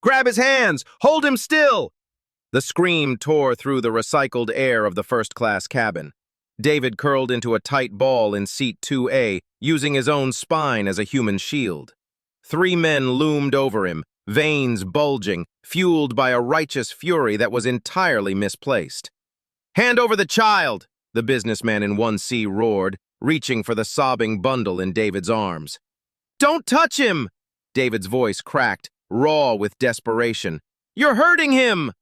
Grab his hands! Hold him still! The scream tore through the recycled air of the first-class cabin. David curled into a tight ball in seat 2A, using his own spine as a human shield. Three men loomed over him, veins bulging, fueled by a righteous fury that was entirely misplaced. "Hand over the child!" the businessman in 1C roared, reaching for the sobbing bundle in David's arms. "Don't touch him!" David's voice cracked, raw with desperation. "You're hurting him!"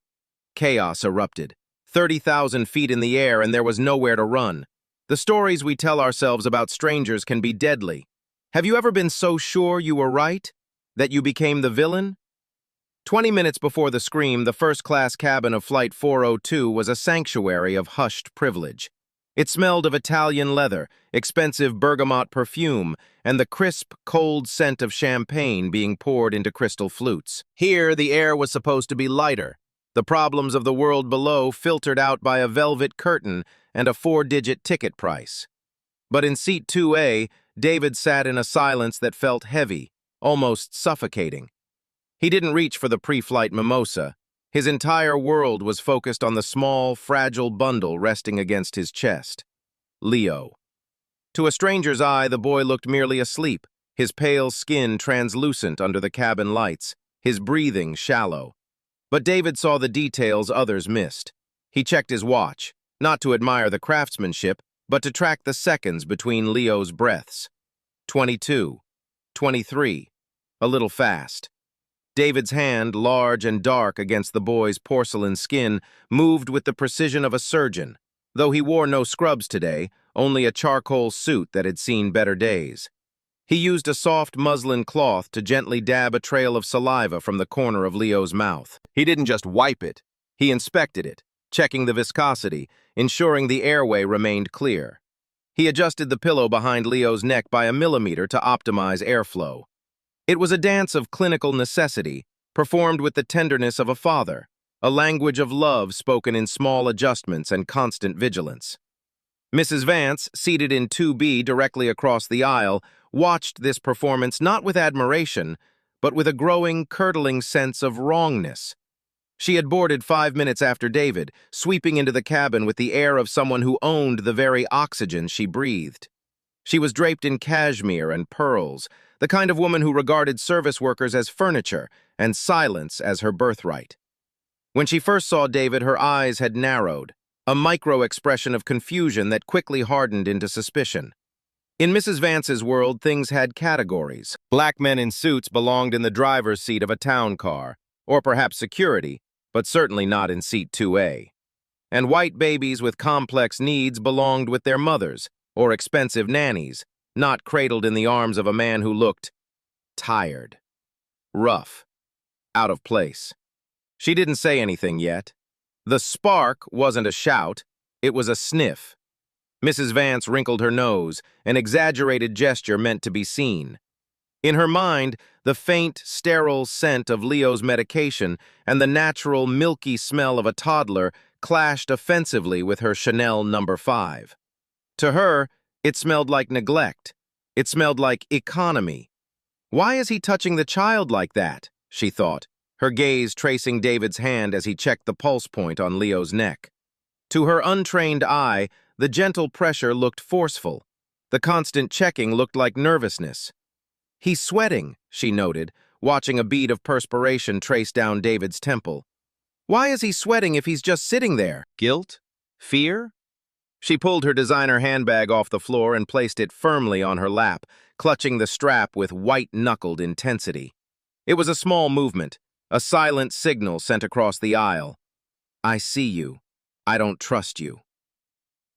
Chaos erupted. 30,000 feet in the air, and there was nowhere to run. The stories we tell ourselves about strangers can be deadly. Have you ever been so sure you were right that you became the villain? 20 minutes before the scream, the first-class cabin of Flight 402 was a sanctuary of hushed privilege. It smelled of Italian leather, expensive bergamot perfume, and the crisp, cold scent of champagne being poured into crystal flutes. Here, the air was supposed to be lighter, the problems of the world below filtered out by a velvet curtain and a 4-digit ticket price. But in seat 2A, David sat in a silence that felt heavy, almost suffocating. He didn't reach for the pre-flight mimosa. His entire world was focused on the small, fragile bundle resting against his chest. Leo. To a stranger's eye, the boy looked merely asleep, his pale skin translucent under the cabin lights, his breathing shallow. But David saw the details others missed. He checked his watch, not to admire the craftsmanship, but to track the seconds between Leo's breaths. 22, 23, a little fast. David's hand, large and dark against the boy's porcelain skin, moved with the precision of a surgeon, though he wore no scrubs today, only a charcoal suit that had seen better days. He used a soft muslin cloth to gently dab a trail of saliva from the corner of Leo's mouth. He didn't just wipe it, he inspected it, checking the viscosity, ensuring the airway remained clear. He adjusted the pillow behind Leo's neck by a millimeter to optimize airflow. It was a dance of clinical necessity, performed with the tenderness of a father, a language of love spoken in small adjustments and constant vigilance. Mrs. Vance, seated in 2B directly across the aisle, watched this performance not with admiration, but with a growing, curdling sense of wrongness. She had boarded 5 minutes after David, sweeping into the cabin with the air of someone who owned the very oxygen she breathed. She was draped in cashmere and pearls, the kind of woman who regarded service workers as furniture and silence as her birthright. When she first saw David, her eyes had narrowed, a micro-expression of confusion that quickly hardened into suspicion. In Mrs. Vance's world, things had categories. Black men in suits belonged in the driver's seat of a town car, or perhaps security, but certainly not in seat 2A. And white babies with complex needs belonged with their mothers, or expensive nannies, not cradled in the arms of a man who looked tired, rough, out of place. She didn't say anything yet. The spark wasn't a shout, it was a sniff. Mrs. Vance wrinkled her nose, an exaggerated gesture meant to be seen. In her mind, the faint, sterile scent of Leo's medication and the natural, milky smell of a toddler clashed offensively with her Chanel No. 5. To her, it smelled like neglect. It smelled like economy. Why is he touching the child like that? She thought, her gaze tracing David's hand as he checked the pulse point on Leo's neck. To her untrained eye, the gentle pressure looked forceful. The constant checking looked like nervousness. "He's sweating," she noted, watching a bead of perspiration trace down David's temple. "Why is he sweating if he's just sitting there? Guilt? Fear?" She pulled her designer handbag off the floor and placed it firmly on her lap, clutching the strap with white-knuckled intensity. It was a small movement, a silent signal sent across the aisle. "I see you. I don't trust you."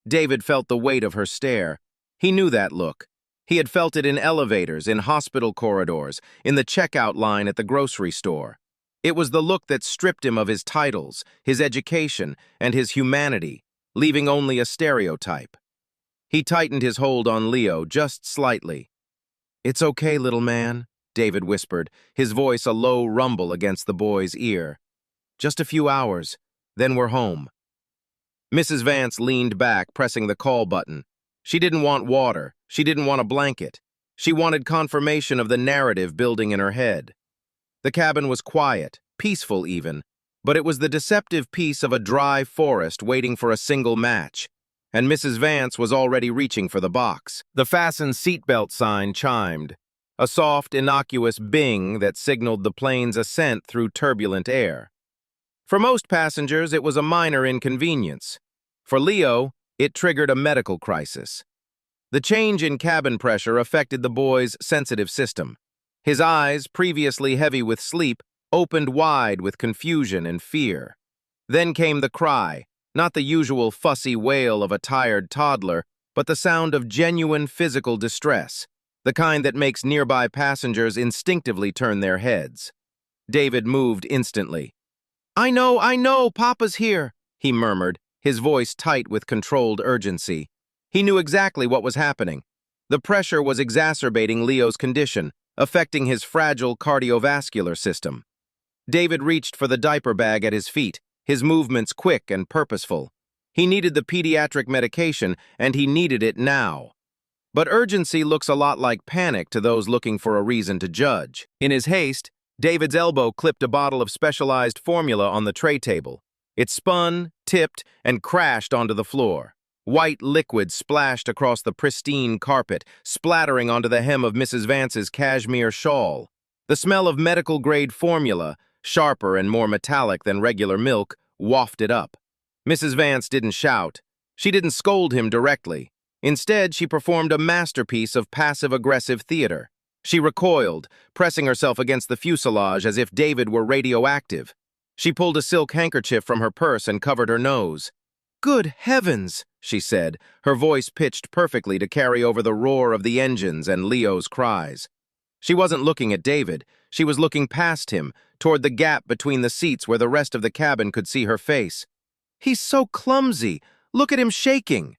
David felt the weight of her stare. He knew that look. He had felt it in elevators, in hospital corridors, in the checkout line at the grocery store. It was the look that stripped him of his titles, his education, and his humanity, leaving only a stereotype. He tightened his hold on Leo just slightly. "It's okay, little man," David whispered, his voice a low rumble against the boy's ear. "Just a few hours, then we're home." Mrs. Vance leaned back, pressing the call button. She didn't want water. She didn't want a blanket. She wanted confirmation of the narrative building in her head. The cabin was quiet, peaceful even, but it was the deceptive peace of a dry forest waiting for a single match, and Mrs. Vance was already reaching for the box. The fasten seatbelt sign chimed, a soft, innocuous bing that signaled the plane's ascent through turbulent air. For most passengers, it was a minor inconvenience. For Leo, it triggered a medical crisis. The change in cabin pressure affected the boy's sensitive system. His eyes, previously heavy with sleep, opened wide with confusion and fear. Then came the cry, not the usual fussy wail of a tired toddler, but the sound of genuine physical distress, the kind that makes nearby passengers instinctively turn their heads. David moved instantly. I know, Papa's here," he murmured, his voice tight with controlled urgency. He knew exactly what was happening. The pressure was exacerbating Leo's condition, affecting his fragile cardiovascular system. David reached for the diaper bag at his feet, his movements quick and purposeful. He needed the pediatric medication, and he needed it now. But urgency looks a lot like panic to those looking for a reason to judge. In his haste, David's elbow clipped a bottle of specialized formula on the tray table. It spun, tipped, and crashed onto the floor. White liquid splashed across the pristine carpet, splattering onto the hem of Mrs. Vance's cashmere shawl. The smell of medical-grade formula, sharper and more metallic than regular milk, wafted up. Mrs. Vance didn't shout. She didn't scold him directly. Instead, she performed a masterpiece of passive-aggressive theater. She recoiled, pressing herself against the fuselage as if David were radioactive. She pulled a silk handkerchief from her purse and covered her nose. "Good heavens," she said, her voice pitched perfectly to carry over the roar of the engines and Leo's cries. She wasn't looking at David. She was looking past him, toward the gap between the seats where the rest of the cabin could see her face. "He's so clumsy. Look at him shaking."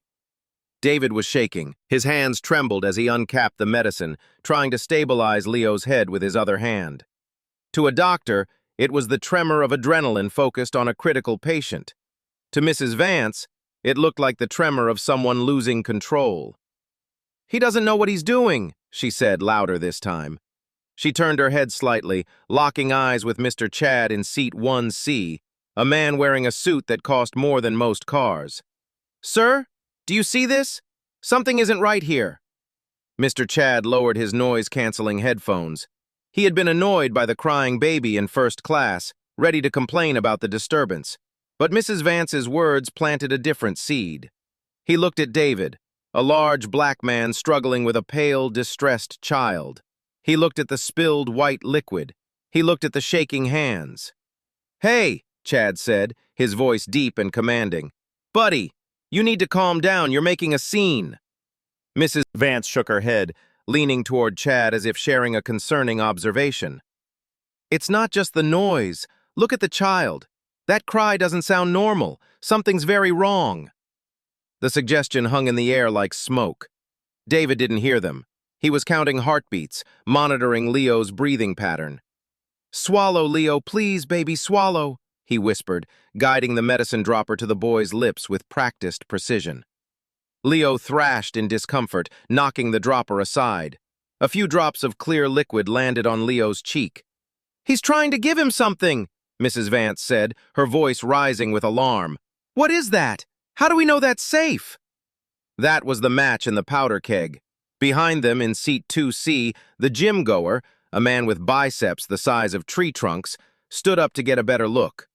David was shaking. His hands trembled as he uncapped the medicine, trying to stabilize Leo's head with his other hand. To a doctor, it was the tremor of adrenaline focused on a critical patient. To Mrs. Vance, it looked like the tremor of someone losing control. "He doesn't know what he's doing," she said, louder this time. She turned her head slightly, locking eyes with Mr. Chad in seat 1C, a man wearing a suit that cost more than most cars. "Sir, do you see this? Something isn't right here." Mr. Chad lowered his noise-canceling headphones. He had been annoyed by the crying baby in first class, ready to complain about the disturbance. But Mrs. Vance's words planted a different seed. He looked at David, a large black man struggling with a pale, distressed child. He looked at the spilled white liquid. He looked at the shaking hands. "Hey," Chad said, his voice deep and commanding. "Buddy, you need to calm down. You're making a scene." Mrs. Vance shook her head, leaning toward Chad as if sharing a concerning observation. "It's not just the noise. Look at the child. That cry doesn't sound normal. Something's very wrong." The suggestion hung in the air like smoke. David didn't hear them. He was counting heartbeats, monitoring Leo's breathing pattern. "Swallow, Leo, please, baby, swallow," he whispered, guiding the medicine dropper to the boy's lips with practiced precision. Leo thrashed in discomfort, knocking the dropper aside. A few drops of clear liquid landed on Leo's cheek. "He's trying to give him something," Mrs. Vance said, her voice rising with alarm. "What is that? How do we know that's safe?" That was the match in the powder keg. Behind them, in seat 2C, the gym-goer, a man with biceps the size of tree trunks, stood up to get a better look.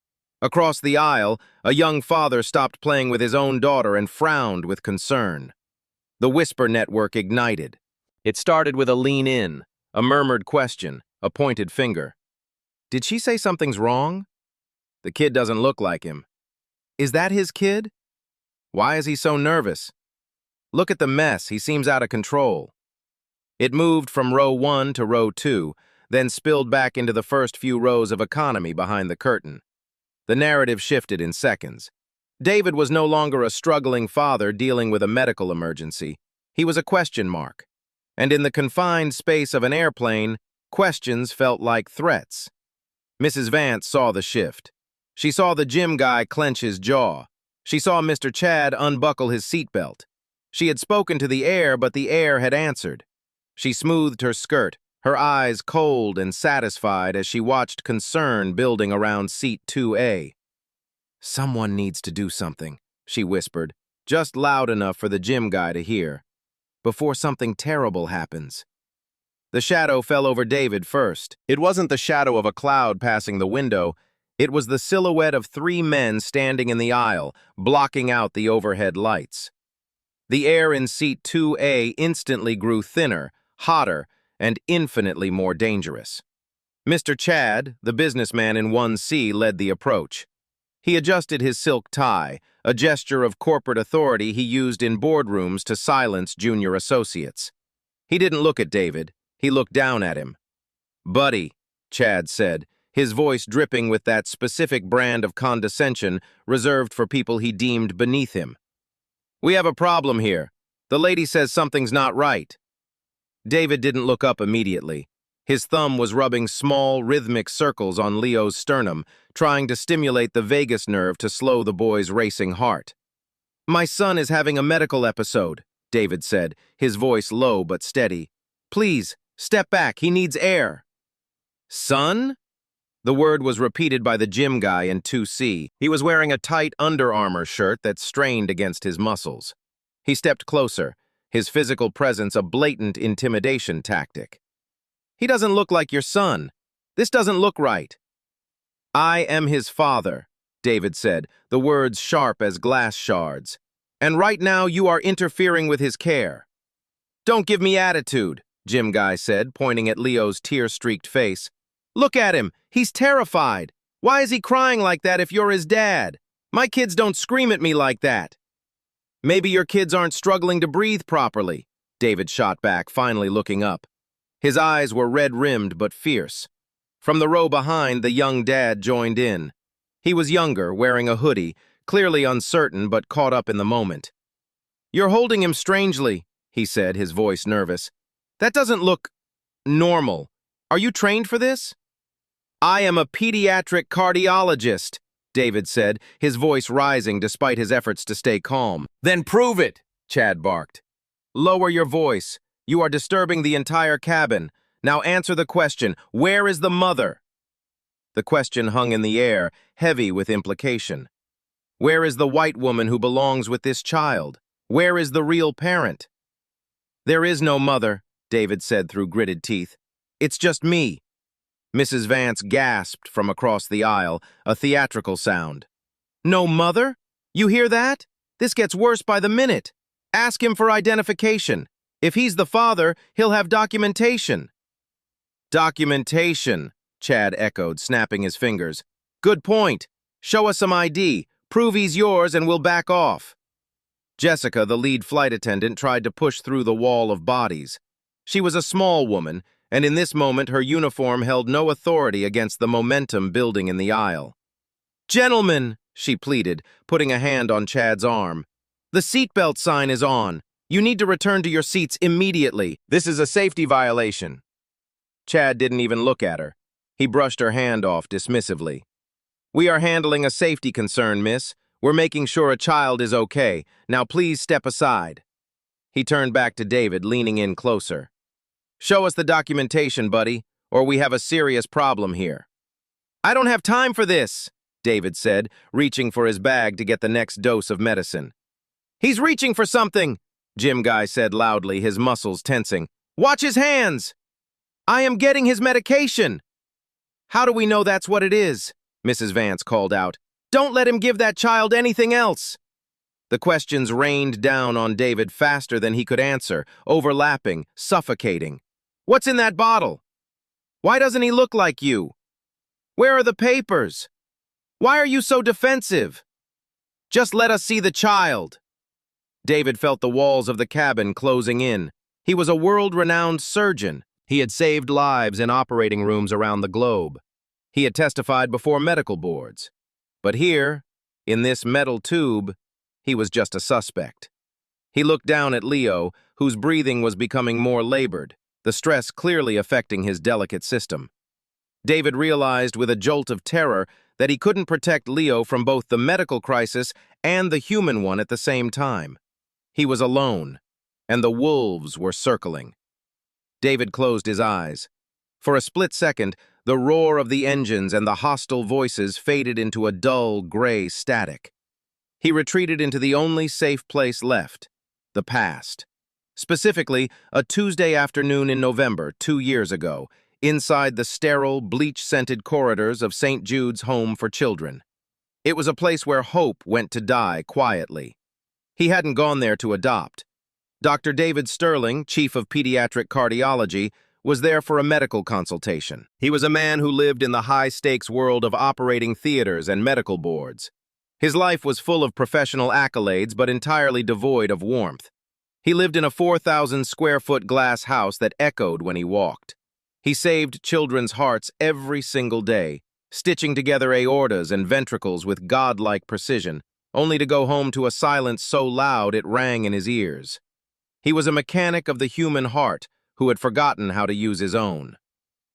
Across the aisle, a young father stopped playing with his own daughter and frowned with concern. The whisper network ignited. It started with a lean in, a murmured question, a pointed finger. "Did she say something's wrong? The kid doesn't look like him. Is that his kid? Why is he so nervous? Look at the mess, he seems out of control." It moved from row 1 to row 2, then spilled back into the first few rows of economy behind the curtain. The narrative shifted in seconds. David was no longer a struggling father dealing with a medical emergency. He was a question mark. And in the confined space of an airplane, questions felt like threats. Mrs. Vance saw the shift. She saw the gym guy clench his jaw. She saw Mr. Chad unbuckle his seatbelt. She had spoken to the air, but the air had answered. She smoothed her skirt, her eyes cold and satisfied as she watched concern building around seat 2A. "Someone needs to do something," she whispered, just loud enough for the gym guy to hear, "before something terrible happens." The shadow fell over David first. It wasn't the shadow of a cloud passing the window. It was the silhouette of 3 men standing in the aisle, blocking out the overhead lights. The air in seat 2A instantly grew thinner, hotter, and infinitely more dangerous. Mr. Chad, the businessman in 1C, led the approach. He adjusted his silk tie, a gesture of corporate authority he used in boardrooms to silence junior associates. He didn't look at David. He looked down at him. "Buddy," Chad said, his voice dripping with that specific brand of condescension reserved for people he deemed beneath him. "We have a problem here. The lady says something's not right." David didn't look up immediately. His thumb was rubbing small, rhythmic circles on Leo's sternum, trying to stimulate the vagus nerve to slow the boy's racing heart. "My son is having a medical episode," David said, his voice low but steady. "Please, step back. He needs air." "Son?" The word was repeated by the gym guy in 2C. He was wearing a tight Under Armour shirt that strained against his muscles. He stepped closer, his physical presence a blatant intimidation tactic. "He doesn't look like your son. This doesn't look right." "I am his father," David said, the words sharp as glass shards. "And right now you are interfering with his care." "Don't give me attitude," Gym Guy said, pointing at Leo's tear-streaked face. "Look at him. He's terrified. Why is he crying like that if you're his dad? My kids don't scream at me like that." "Maybe your kids aren't struggling to breathe properly," David shot back, finally looking up. His eyes were red-rimmed but fierce. From the row behind, the young dad joined in. He was younger, wearing a hoodie, clearly uncertain but caught up in the moment. "You're holding him strangely," he said, his voice nervous. "That doesn't look normal. Are you trained for this?" "I am a pediatric cardiologist," David said, his voice rising despite his efforts to stay calm. "Then prove it," Chad barked. "Lower your voice. You are disturbing the entire cabin. Now answer the question, where is the mother?" The question hung in the air, heavy with implication. Where is the white woman who belongs with this child? Where is the real parent? "There is no mother," David said through gritted teeth. "It's just me." Mrs. Vance gasped from across the aisle, a theatrical sound. "No mother? You hear that? This gets worse by the minute. Ask him for identification. If he's the father, he'll have documentation." "Documentation," Chad echoed, snapping his fingers. "Good point. Show us some ID. Prove he's yours and we'll back off." Jessica, the lead flight attendant, tried to push through the wall of bodies. She was a small woman, and in this moment her uniform held no authority against the momentum building in the aisle. "Gentlemen," she pleaded, putting a hand on Chad's arm, "the seatbelt sign is on. You need to return to your seats immediately. This is a safety violation." Chad didn't even look at her. He brushed her hand off dismissively. "We are handling a safety concern, miss. We're making sure a child is okay. Now please step aside." He turned back to David, leaning in closer. "Show us the documentation, buddy, or we have a serious problem here." "I don't have time for this," David said, reaching for his bag to get the next dose of medicine. "He's reaching for something," Gym Guy said loudly, his muscles tensing. "Watch his hands!" "I am getting his medication." "How do we know that's what it is?" Mrs. Vance called out. "Don't let him give that child anything else." The questions rained down on David faster than he could answer, overlapping, suffocating. "What's in that bottle? Why doesn't he look like you? Where are the papers? Why are you so defensive? Just let us see the child." David felt the walls of the cabin closing in. He was a world-renowned surgeon. He had saved lives in operating rooms around the globe. He had testified before medical boards. But here, in this metal tube, he was just a suspect. He looked down at Leo, whose breathing was becoming more labored, the stress clearly affecting his delicate system. David realized with a jolt of terror that he couldn't protect Leo from both the medical crisis and the human one at the same time. He was alone, and the wolves were circling. David closed his eyes. For a split second, the roar of the engines and the hostile voices faded into a dull, gray static. He retreated into the only safe place left, the past. Specifically, a Tuesday afternoon in November, 2 years ago, inside the sterile, bleach-scented corridors of St. Jude's Home for Children. It was a place where hope went to die quietly. He hadn't gone there to adopt. Dr. David Sterling, chief of pediatric cardiology, was there for a medical consultation. He was a man who lived in the high-stakes world of operating theaters and medical boards. His life was full of professional accolades but entirely devoid of warmth. He lived in a 4,000-square-foot glass house that echoed when he walked. He saved children's hearts every single day, stitching together aortas and ventricles with godlike precision, only to go home to a silence so loud it rang in his ears. He was a mechanic of the human heart who had forgotten how to use his own.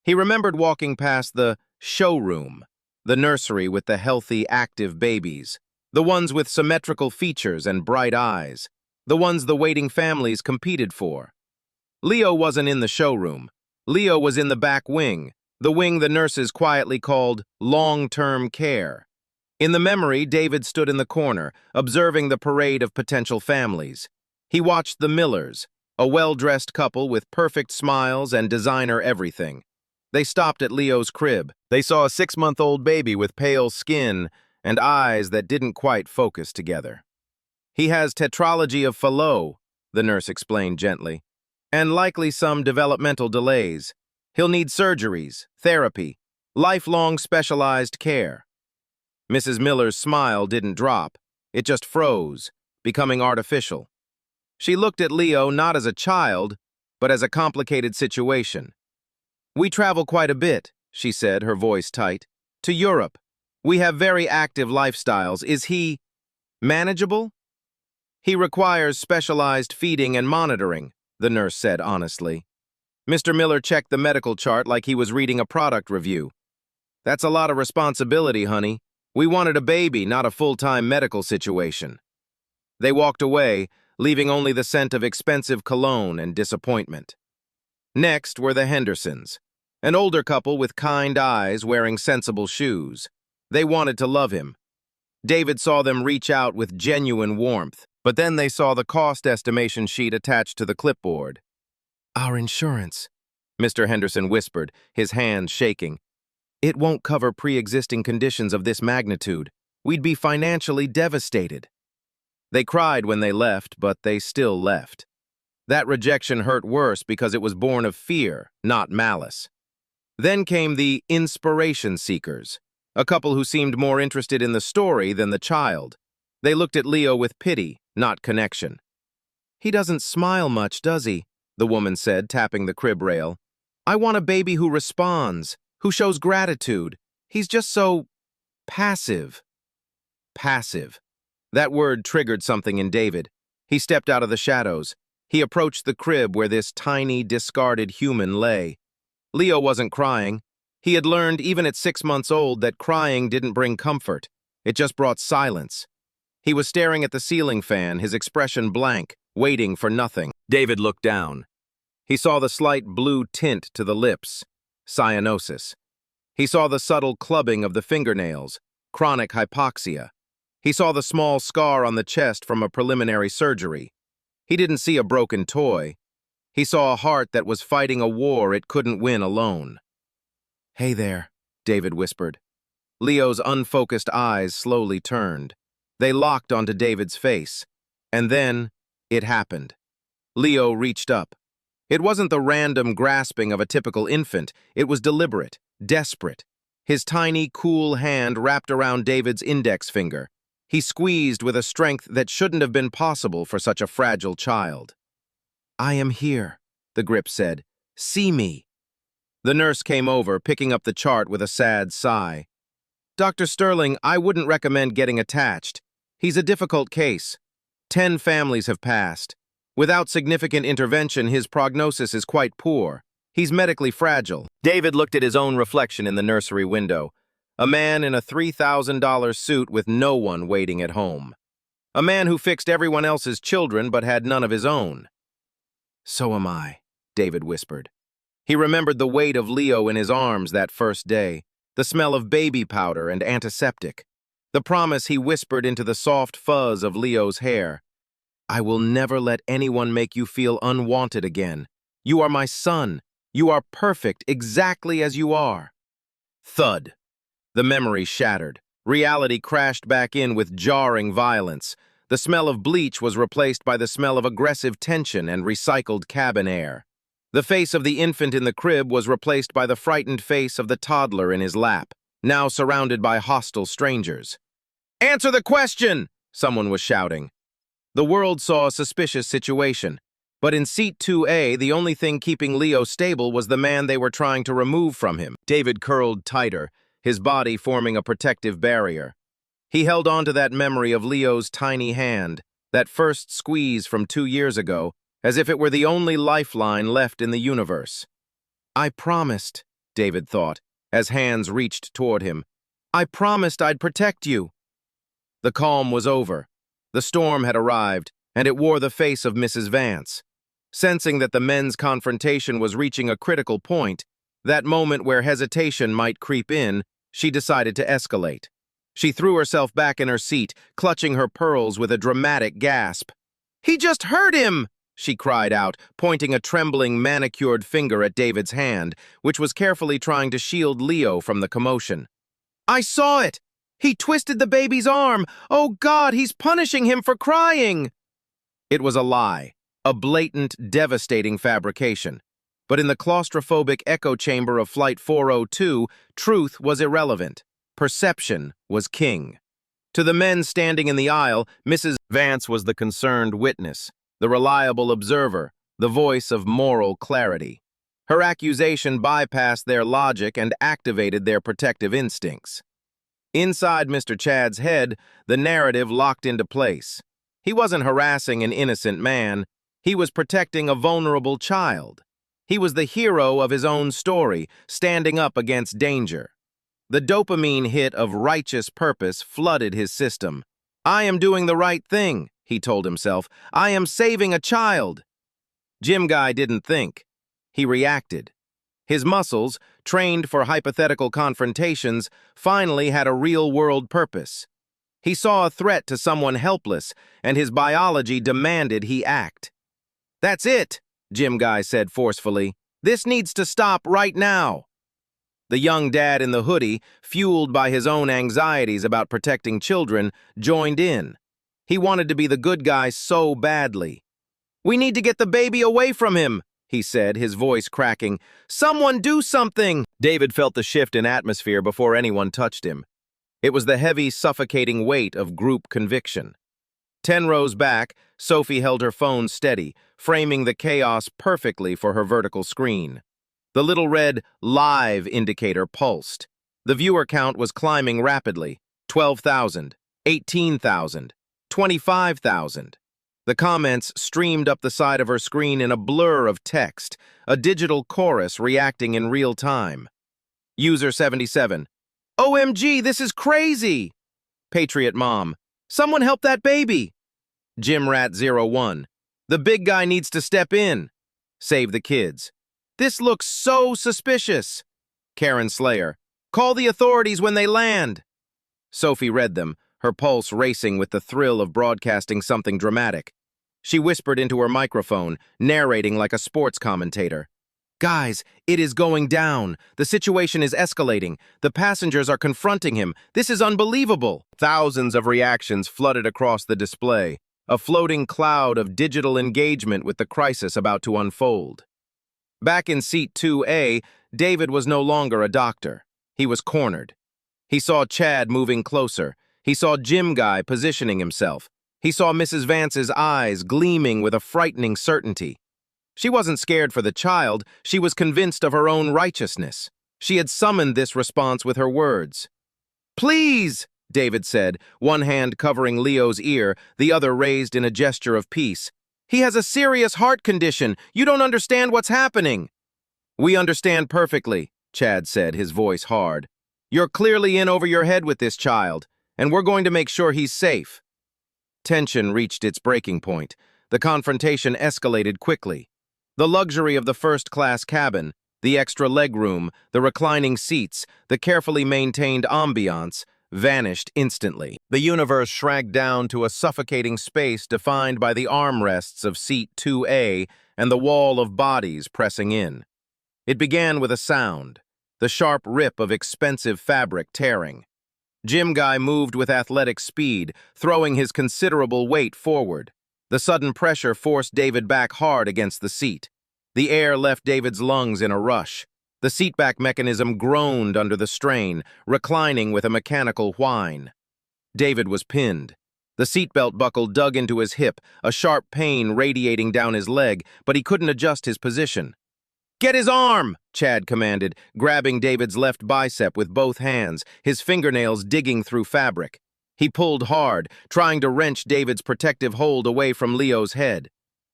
He remembered walking past the showroom, the nursery with the healthy, active babies, the ones with symmetrical features and bright eyes, the ones the waiting families competed for. Leo wasn't in the showroom. Leo was in the back wing, the wing the nurses quietly called long-term care. In the memory, David stood in the corner, observing the parade of potential families. He watched the Millers, a well-dressed couple with perfect smiles and designer everything. They stopped at Leo's crib. They saw a 6-month-old baby with pale skin and eyes that didn't quite focus together. "He has tetralogy of Fallot," the nurse explained gently, "and likely some developmental delays. He'll need surgeries, therapy, lifelong specialized care." Mrs. Miller's smile didn't drop. It just froze, becoming artificial. She looked at Leo not as a child, but as a complicated situation. "We travel quite a bit," she said, her voice tight. "To Europe. We have very active lifestyles. Is he manageable?" "He requires specialized feeding and monitoring," the nurse said honestly. Mr. Miller checked the medical chart like he was reading a product review. "That's a lot of responsibility, honey. We wanted a baby, not a full-time medical situation." They walked away, leaving only the scent of expensive cologne and disappointment. Next were the Hendersons, an older couple with kind eyes wearing sensible shoes. They wanted to love him. David saw them reach out with genuine warmth, but then they saw the cost estimation sheet attached to the clipboard. "Our insurance," Mr. Henderson whispered, his hands shaking. "It won't cover pre-existing conditions of this magnitude. We'd be financially devastated." They cried when they left, but they still left. That rejection hurt worse because it was born of fear, not malice. Then came the inspiration seekers, a couple who seemed more interested in the story than the child. They looked at Leo with pity, not connection. "He doesn't smile much, does he?" the woman said, tapping the crib rail. "I want a baby who responds, who shows gratitude. He's just so passive." Passive. That word triggered something in David. He stepped out of the shadows. He approached the crib where this tiny, discarded human lay. Leo wasn't crying. He had learned, even at 6 months old, that crying didn't bring comfort. It just brought silence. He was staring at the ceiling fan, his expression blank, waiting for nothing. David looked down. He saw the slight blue tint to the lips, cyanosis. He saw the subtle clubbing of the fingernails, chronic hypoxia. He saw the small scar on the chest from a preliminary surgery. He didn't see a broken toy. He saw a heart that was fighting a war it couldn't win alone. "Hey there," David whispered. Leo's unfocused eyes slowly turned. They locked onto David's face. And then, it happened. Leo reached up. It wasn't the random grasping of a typical infant. It was deliberate, desperate. His tiny, cool hand wrapped around David's index finger. He squeezed with a strength that shouldn't have been possible for such a fragile child. "I am here," the grip said. "See me." The nurse came over, picking up the chart with a sad sigh. "Dr. Sterling, I wouldn't recommend getting attached. He's a difficult case. 10 families have passed. Without significant intervention, his prognosis is quite poor. He's medically fragile." David looked at his own reflection in the nursery window. A man in a $3,000 suit with no one waiting at home. A man who fixed everyone else's children but had none of his own. "So am I," David whispered. He remembered the weight of Leo in his arms that first day, the smell of baby powder and antiseptic, the promise he whispered into the soft fuzz of Leo's hair. I will never let anyone make you feel unwanted again. You are my son. You are perfect exactly as you are. Thud. The memory shattered. Reality crashed back in with jarring violence. The smell of bleach was replaced by the smell of aggressive tension and recycled cabin air. The face of the infant in the crib was replaced by the frightened face of the toddler in his lap, now surrounded by hostile strangers. "Answer the question!" someone was shouting. The world saw a suspicious situation, but in seat 2A, the only thing keeping Leo stable was the man they were trying to remove from him. David curled tighter, his body forming a protective barrier. He held on to that memory of Leo's tiny hand, that first squeeze from 2 years ago, as if it were the only lifeline left in the universe. I promised, David thought, as hands reached toward him. I promised I'd protect you. The calm was over. The storm had arrived, and it wore the face of Mrs. Vance. Sensing that the men's confrontation was reaching a critical point, that moment where hesitation might creep in, she decided to escalate. She threw herself back in her seat, clutching her pearls with a dramatic gasp. "He just hurt him!" she cried out, pointing a trembling, manicured finger at David's hand, which was carefully trying to shield Leo from the commotion. "I saw it! He twisted the baby's arm! Oh God, he's punishing him for crying!" It was a lie, a blatant, devastating fabrication. But in the claustrophobic echo chamber of Flight 402, truth was irrelevant. Perception was king. To the men standing in the aisle, Mrs. Vance was the concerned witness, the reliable observer, the voice of moral clarity. Her accusation bypassed their logic and activated their protective instincts. Inside Mr. Chad's head, the narrative locked into place. He wasn't harassing an innocent man. He was protecting a vulnerable child. He was the hero of his own story, standing up against danger. The dopamine hit of righteous purpose flooded his system. I am doing the right thing, he told himself. I am saving a child. Jim Guy didn't think. He reacted. His muscles, trained for hypothetical confrontations, finally had a real-world purpose. He saw a threat to someone helpless, and his biology demanded he act. That's it, Jim Guy said forcefully. This needs to stop right now. The young dad in the hoodie, fueled by his own anxieties about protecting children, joined in. He wanted to be the good guy so badly. We need to get the baby away from him, he said, his voice cracking. Someone do something! David felt the shift in atmosphere before anyone touched him. It was the heavy, suffocating weight of group conviction. 10 rows back, Sophie held her phone steady, framing the chaos perfectly for her vertical screen. The little red live indicator pulsed. The viewer count was climbing rapidly. 12,000, 18,000, 25,000. The comments streamed up the side of her screen in a blur of text, a digital chorus reacting in real time. User 77. OMG, this is crazy! Patriot Mom. Someone help that baby! Jim Rat 01. The big guy needs to step in. Save the kids. This looks so suspicious. Karen Slayer. Call the authorities when they land. Sophie read them, her pulse racing with the thrill of broadcasting something dramatic. She whispered into her microphone, narrating like a sports commentator. Guys, it is going down. The situation is escalating. The passengers are confronting him. This is unbelievable. Thousands of reactions flooded across the display, a floating cloud of digital engagement with the crisis about to unfold. Back in seat 2A, David was no longer a doctor. He was cornered. He saw Chad moving closer. He saw Jim Guy positioning himself. He saw Mrs. Vance's eyes gleaming with a frightening certainty. She wasn't scared for the child. She was convinced of her own righteousness. She had summoned this response with her words. Please, David said, one hand covering Leo's ear, the other raised in a gesture of peace. He has a serious heart condition. You don't understand what's happening. We understand perfectly, Chad said, his voice hard. You're clearly in over your head with this child, and we're going to make sure he's safe. Tension reached its breaking point. The confrontation escalated quickly. The luxury of the first-class cabin, The extra legroom, the reclining seats, the carefully maintained ambiance vanished instantly. The universe shrank down to a suffocating space defined by the armrests of seat 2A and the wall of bodies pressing in. It began with a sound, the sharp rip of expensive fabric tearing. Jim Guy moved with athletic speed, throwing his considerable weight forward. The sudden pressure forced David back hard against the seat. The air left David's lungs in a rush. The seatback mechanism groaned under the strain, reclining with a mechanical whine. David was pinned. The seatbelt buckle dug into his hip, a sharp pain radiating down his leg, but he couldn't adjust his position. "Get his arm!" Chad commanded, grabbing David's left bicep with both hands, his fingernails digging through fabric. He pulled hard, trying to wrench David's protective hold away from Leo's head.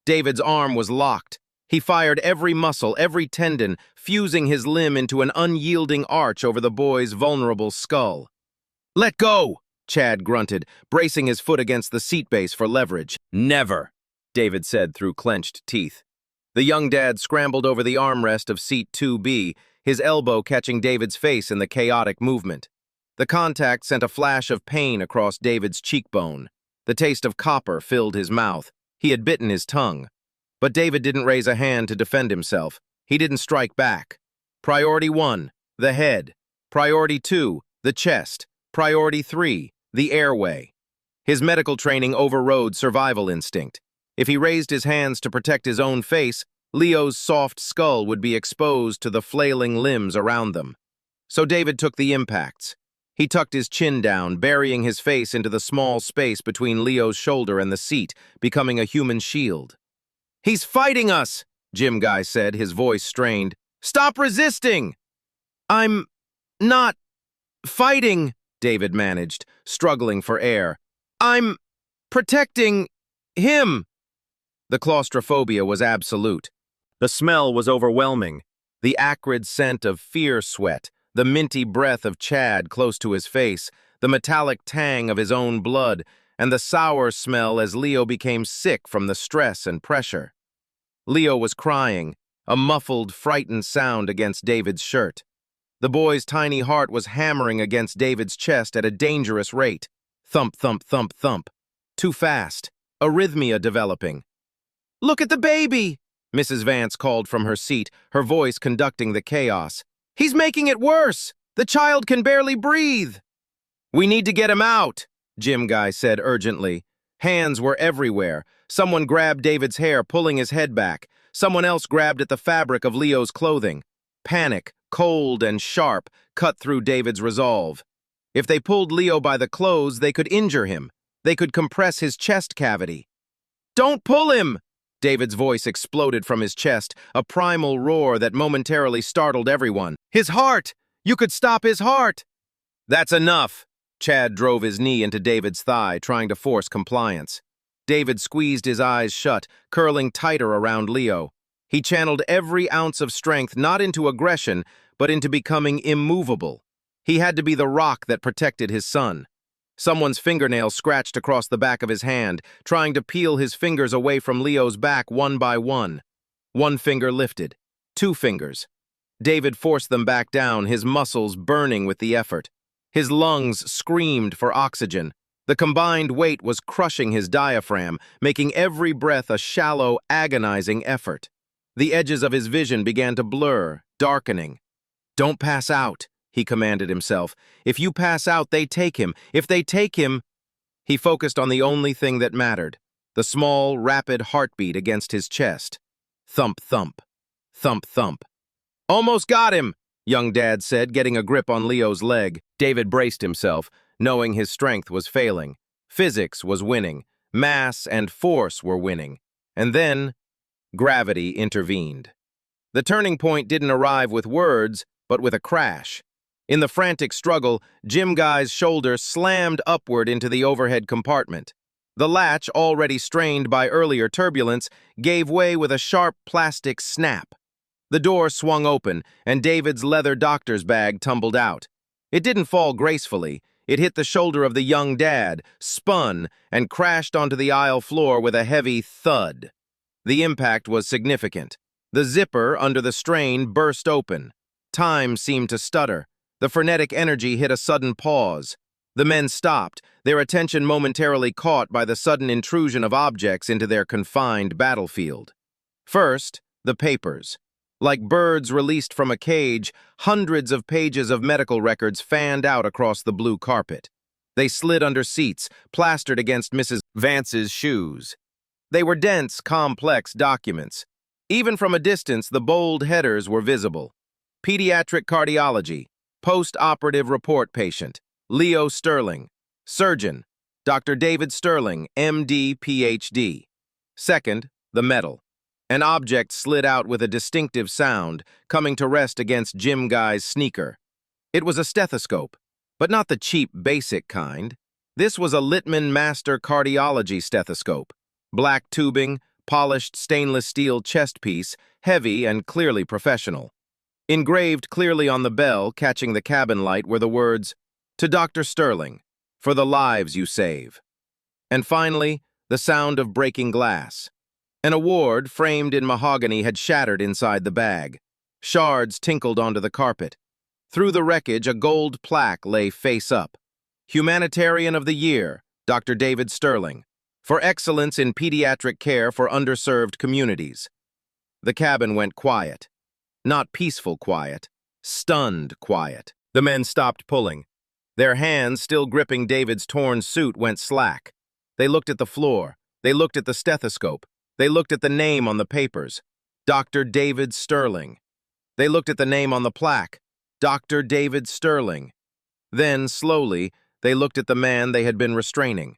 David's arm was locked. He fired every muscle, every tendon, fusing his limb into an unyielding arch over the boy's vulnerable skull. "Let go!" Chad grunted, bracing his foot against the seat base for leverage. "Never," David said through clenched teeth. The young dad scrambled over the armrest of seat 2B, his elbow catching David's face in the chaotic movement. The contact sent a flash of pain across David's cheekbone. The taste of copper filled his mouth. He had bitten his tongue. But David didn't raise a hand to defend himself. He didn't strike back. Priority 1, the head. Priority 2, the chest. Priority 3, the airway. His medical training overrode survival instinct. If he raised his hands to protect his own face, Leo's soft skull would be exposed to the flailing limbs around them. So David took the impacts. He tucked his chin down, burying his face into the small space between Leo's shoulder and the seat, becoming a human shield. "He's fighting us," Jim Guy said, his voice strained. "Stop resisting!" "I'm not fighting," David managed, struggling for air. "I'm protecting him." The claustrophobia was absolute. The smell was overwhelming. The acrid scent of fear sweat, the minty breath of Chad close to his face, the metallic tang of his own blood, and the sour smell as Leo became sick from the stress and pressure. Leo was crying, a muffled, frightened sound against David's shirt. The boy's tiny heart was hammering against David's chest at a dangerous rate. Thump, thump, thump, thump. Too fast. Arrhythmia developing. "Look at the baby!" Mrs. Vance called from her seat, her voice conducting the chaos. "He's making it worse! The child can barely breathe!" "We need to get him out," Jim Guy said urgently. Hands were everywhere. Someone grabbed David's hair, pulling his head back. Someone else grabbed at the fabric of Leo's clothing. Panic, cold and sharp, cut through David's resolve. If they pulled Leo by the clothes, they could injure him. They could compress his chest cavity. "Don't pull him!" David's voice exploded from his chest, a primal roar that momentarily startled everyone. "His heart! You could stop his heart!" "That's enough!" Chad drove his knee into David's thigh, trying to force compliance. David squeezed his eyes shut, curling tighter around Leo. He channeled every ounce of strength not into aggression, but into becoming immovable. He had to be the rock that protected his son. Someone's fingernail scratched across the back of his hand, trying to peel his fingers away from Leo's back one by one. One finger lifted. 2 fingers. David forced them back down, his muscles burning with the effort. His lungs screamed for oxygen. The combined weight was crushing his diaphragm, making every breath a shallow, agonizing effort. The edges of his vision began to blur, darkening. "Don't pass out," he commanded himself. "If you pass out, they take him. If they take him—" He focused on the only thing that mattered, the small, rapid heartbeat against his chest. Thump, thump. Thump, thump. "Almost got him," young Dad said, getting a grip on Leo's leg. David braced himself, knowing his strength was failing. Physics was winning. Mass and force were winning. And then, gravity intervened. The turning point didn't arrive with words, but with a crash. In the frantic struggle, Jim Guy's shoulder slammed upward into the overhead compartment. The latch, already strained by earlier turbulence, gave way with a sharp plastic snap. The door swung open, and David's leather doctor's bag tumbled out. It didn't fall gracefully. It hit the shoulder of the young dad, spun, and crashed onto the aisle floor with a heavy thud. The impact was significant. The zipper, under the strain, burst open. Time seemed to stutter. The frenetic energy hit a sudden pause. The men stopped, their attention momentarily caught by the sudden intrusion of objects into their confined battlefield. First, the papers. Like birds released from a cage, hundreds of pages of medical records fanned out across the blue carpet. They slid under seats, plastered against Mrs. Vance's shoes. They were dense, complex documents. Even from a distance, the bold headers were visible. Pediatric cardiology, post-operative report patient, Leo Sterling. Surgeon, Dr. David Sterling, MD, PhD. Second, the metal. An object slid out with a distinctive sound, coming to rest against Jim Guy's sneaker. It was a stethoscope, but not the cheap, basic kind. This was a Littman Master Cardiology stethoscope. Black tubing, polished stainless steel chest piece, heavy and clearly professional. Engraved clearly on the bell, catching the cabin light, were the words, "To Dr. Sterling, for the lives you save." And finally, the sound of breaking glass. An award, framed in mahogany, had shattered inside the bag. Shards tinkled onto the carpet. Through the wreckage, a gold plaque lay face up. Humanitarian of the Year, Dr. David Sterling, for excellence in pediatric care for underserved communities. The cabin went quiet. Not peaceful quiet, stunned quiet. The men stopped pulling. Their hands, still gripping David's torn suit, went slack. They looked at the floor. They looked at the stethoscope. They looked at the name on the papers, Dr. David Sterling. They looked at the name on the plaque, Dr. David Sterling. Then, slowly, they looked at the man they had been restraining.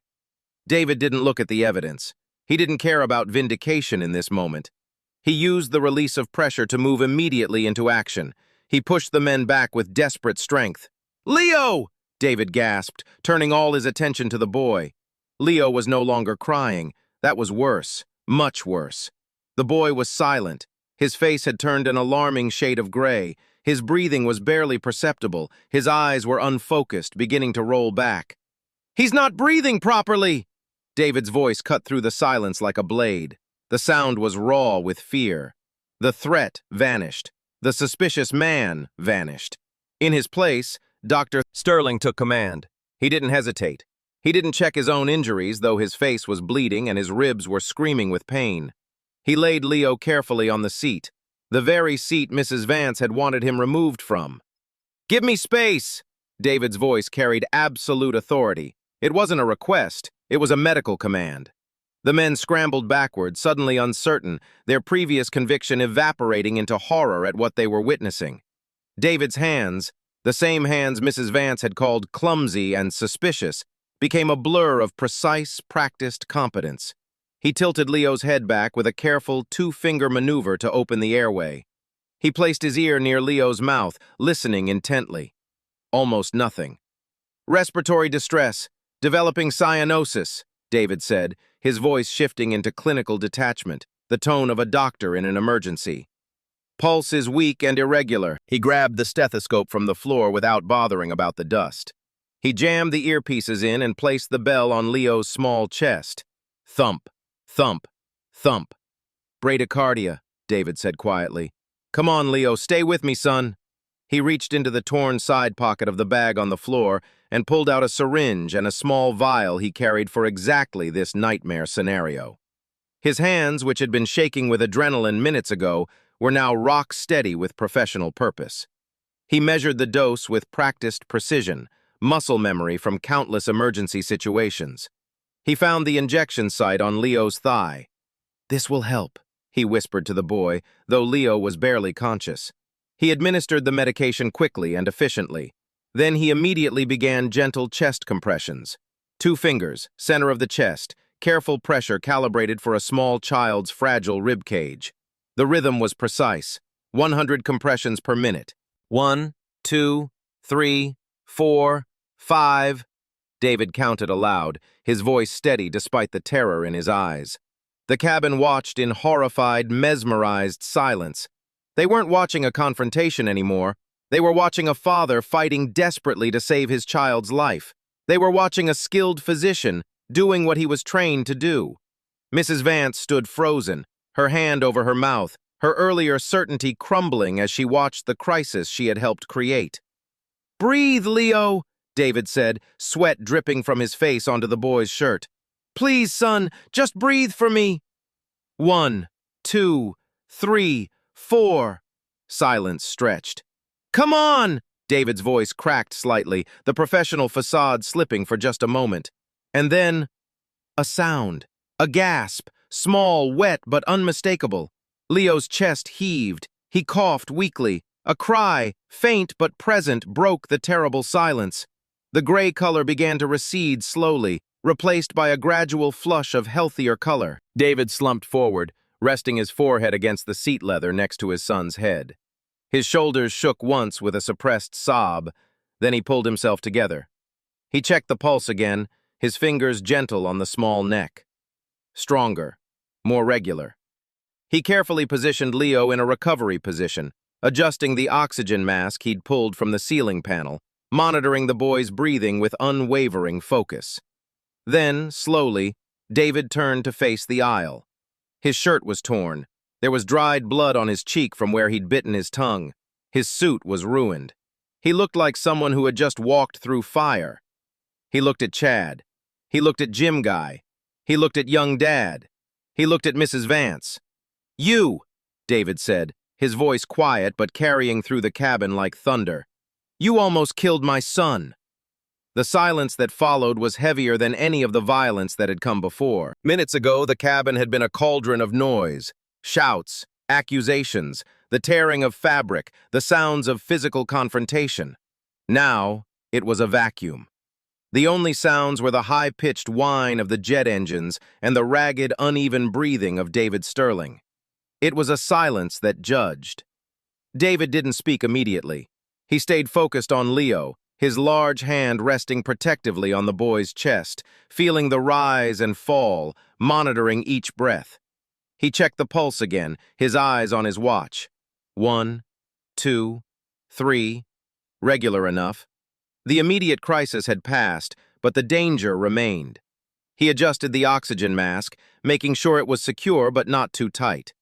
David didn't look at the evidence. He didn't care about vindication in this moment. He used the release of pressure to move immediately into action. He pushed the men back with desperate strength. "Leo!" David gasped, turning all his attention to the boy. Leo was no longer crying. That was worse. Much worse. The boy was silent. His face had turned an alarming shade of gray. His breathing was barely perceptible. His eyes were unfocused, beginning to roll back. "He's not breathing properly!" David's voice cut through the silence like a blade. The sound was raw with fear. The threat vanished. The suspicious man vanished. In his place, Dr. Sterling took command. He didn't hesitate. He didn't check his own injuries, though his face was bleeding and his ribs were screaming with pain. He laid Leo carefully on the seat, the very seat Mrs. Vance had wanted him removed from. "Give me space!" David's voice carried absolute authority. It wasn't a request, it was a medical command. The men scrambled backward, suddenly uncertain, their previous conviction evaporating into horror at what they were witnessing. David's hands, the same hands Mrs. Vance had called clumsy and suspicious, became a blur of precise, practiced competence. He tilted Leo's head back with a careful two-finger maneuver to open the airway. He placed his ear near Leo's mouth, listening intently. Almost nothing. "Respiratory distress, developing cyanosis," David said, his voice shifting into clinical detachment, the tone of a doctor in an emergency. "Pulse is weak and irregular." He grabbed the stethoscope from the floor without bothering about the dust. He jammed the earpieces in and placed the bell on Leo's small chest. Thump, thump, thump. "Bradycardia," David said quietly. "Come on, Leo, stay with me, son." He reached into the torn side pocket of the bag on the floor and pulled out a syringe and a small vial he carried for exactly this nightmare scenario. His hands, which had been shaking with adrenaline minutes ago, were now rock steady with professional purpose. He measured the dose with practiced precision, muscle memory from countless emergency situations. He found the injection site on Leo's thigh. "This will help," he whispered to the boy, though Leo was barely conscious. He administered the medication quickly and efficiently. Then he immediately began gentle chest compressions. 2 fingers, center of the chest, careful pressure calibrated for a small child's fragile rib cage. The rhythm was precise, 100 compressions per minute. 1, 2, 3, 4, 5. David counted aloud, his voice steady despite the terror in his eyes. The cabin watched in horrified, mesmerized silence. They weren't watching a confrontation anymore. They were watching a father fighting desperately to save his child's life. They were watching a skilled physician doing what he was trained to do. Mrs. Vance stood frozen, her hand over her mouth, her earlier certainty crumbling as she watched the crisis she had helped create. "Breathe, Leo," David said, sweat dripping from his face onto the boy's shirt. "Please, son, just breathe for me." 1, 2, 3, 4. Silence stretched. "Come on!" David's voice cracked slightly, the professional facade slipping for just a moment. And then, a sound. A gasp, small, wet, but unmistakable. Leo's chest heaved. He coughed weakly. A cry, faint but present, broke the terrible silence. The gray color began to recede slowly, replaced by a gradual flush of healthier color. David slumped forward, resting his forehead against the seat leather next to his son's head. His shoulders shook once with a suppressed sob, then he pulled himself together. He checked the pulse again, his fingers gentle on the small neck. Stronger, more regular. He carefully positioned Leo in a recovery position, adjusting the oxygen mask he'd pulled from the ceiling panel, monitoring the boy's breathing with unwavering focus. Then, slowly, David turned to face the aisle. His shirt was torn. There was dried blood on his cheek from where he'd bitten his tongue. His suit was ruined. He looked like someone who had just walked through fire. He looked at Chad. He looked at Jim Guy. He looked at young Dad. He looked at Mrs. Vance. "You," David said, his voice quiet but carrying through the cabin like thunder. "You almost killed my son." The silence that followed was heavier than any of the violence that had come before. Minutes ago, the cabin had been a cauldron of noise. Shouts, accusations, the tearing of fabric, the sounds of physical confrontation. Now, it was a vacuum. The only sounds were the high-pitched whine of the jet engines and the ragged, uneven breathing of David Sterling. It was a silence that judged. David didn't speak immediately. He stayed focused on Leo, his large hand resting protectively on the boy's chest, feeling the rise and fall, monitoring each breath. He checked the pulse again, his eyes on his watch. 1, 2, 3. Regular enough. The immediate crisis had passed, but the danger remained. He adjusted the oxygen mask, making sure it was secure but not too tight.